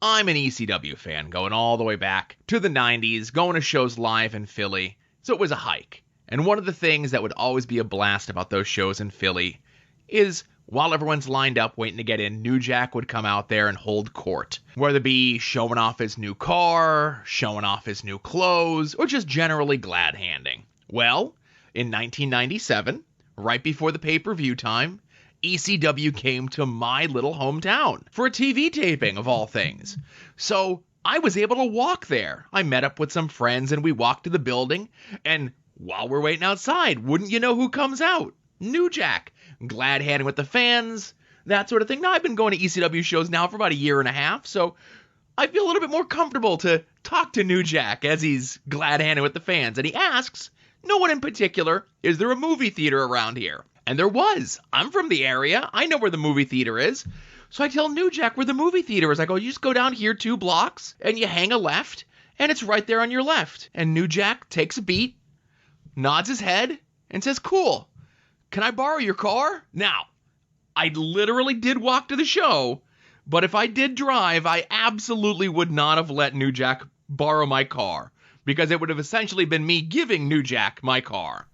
I'm an ECW fan going all the way back to the 90s, going to shows live in Philly, so it was a hike. And one of the things that would always be a blast about those shows in Philly is while everyone's lined up waiting to get in, New Jack would come out there and hold court. Whether it be showing off his new car, showing off his new clothes, or just generally glad-handing. Well, in 1997, right before the pay-per-view time, ECW came to my little hometown for a TV taping, of all things. So I was able to walk there. I met up with some friends and we walked to the building, and while we're waiting outside, wouldn't you know who comes out? New Jack. Glad handing with the fans, that sort of thing. Now, I've been going to ECW shows now for about a year and a half, so I feel a little bit more comfortable to talk to New Jack as he's glad handing with the fans. And he asks, no one in particular, is there a movie theater around here? And there was. I'm from the area. I know where the movie theater is. So I tell New Jack where the movie theater is. I go, you just go down here 2 blocks and you hang a left and it's right there on your left. And New Jack takes a beat, nods his head and says, cool. Can I borrow your car? Now, I literally did walk to the show, but if I did drive, I absolutely would not have let New Jack borrow my car because it would have essentially been me giving New Jack my car.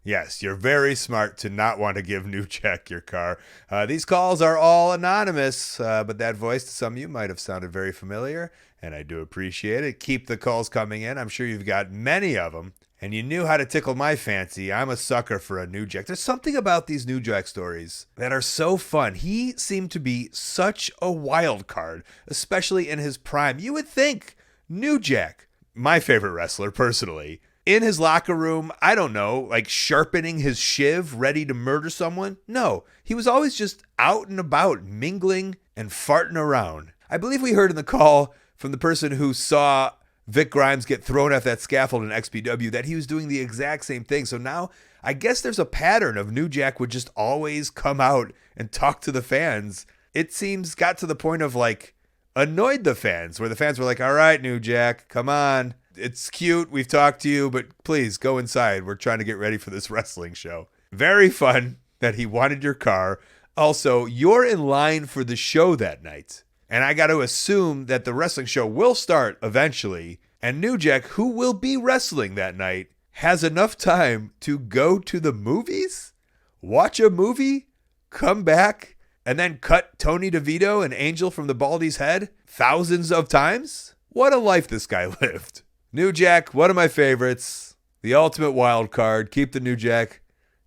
Yes, you're very smart to not want to give New Jack your car. These calls are all anonymous, but that voice to some of you might have sounded very familiar, and I do appreciate it. Keep the calls coming in. I'm sure you've got many of them. And you knew how to tickle my fancy. I'm a sucker for a New Jack. There's something about these New Jack stories that are so fun. He seemed to be such a wild card, especially in his prime. You would think New Jack, my favorite wrestler personally, in his locker room, I don't know, like sharpening his shiv, ready to murder someone. No, he was always just out and about, mingling and farting around. I believe we heard in the call from the person who saw Vic Grimes get thrown off that scaffold in XPW that he was doing the exact same thing. So now I guess there's a pattern of New Jack would just always come out and talk to the fans. It seems got to the point of like annoyed the fans where the fans were like, all right, New Jack, come on. It's cute. We've talked to you, but please go inside. We're trying to get ready for this wrestling show. Very fun that he wanted your car. Also, you're in line for the show that night. And I got to assume that the wrestling show will start eventually. And New Jack, who will be wrestling that night, has enough time to go to the movies, watch a movie, come back, and then cut Tony DeVito and Angel from the Baldy's head thousands of times? What a life this guy lived. New Jack, one of my favorites. The ultimate wild card. Keep the New Jack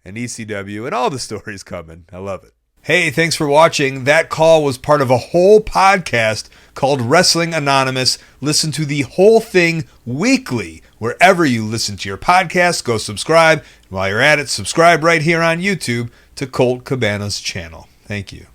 and ECW and all the stories coming. I love it. Hey, thanks for watching. That call was part of a whole podcast called Wrestling Anonymous. Listen to the whole thing weekly. Wherever you listen to your podcast, go subscribe. And while you're at it, subscribe right here on YouTube to Colt Cabana's channel. Thank you.